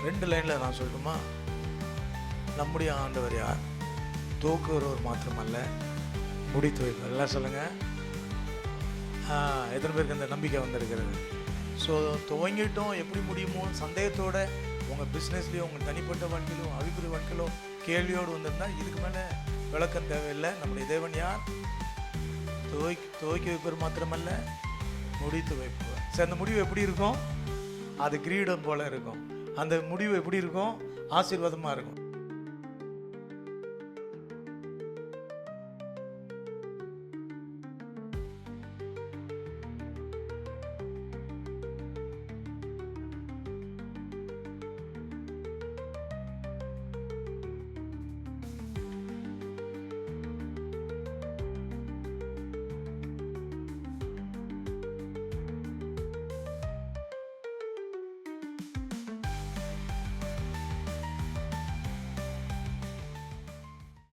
2 லைனில் நான் சொல்லணுமா? நம்முடைய ஆண்டவர் யார்? துவக்குகிறவர் மாத்திரமல்ல, முடித்து வைப்பவர். எல்லாம் சொல்லுங்கள். எத்தனை பேருக்கு அந்த நம்பிக்கை வந்திருக்கிறது? ஸோ துவங்கிட்டோம், எப்படி முடியுமோ சந்தேகத்தோட உங்கள் பிஸ்னஸ்லேயோ உங்கள் தனிப்பட்ட வாழ்க்கையிலோ அபிப்பிரிய வாழ்க்கையிலோ கேள்வியோடு வந்திருந்தால் இதுக்கு மேலே விளக்கம் தேவையில்லை. நம்முடைய தேவன் யார்? துவக்கி வைப்பவர் மாத்திரமல்ல, முடித்து வைப்பவர். சரி, அந்த முடிவு எப்படி இருக்கும்? அது கிரீடம் போல இருக்கும். அந்த முடிவு எப்படி இருக்கும்? ஆசீர்வாதமாக இருக்கும்.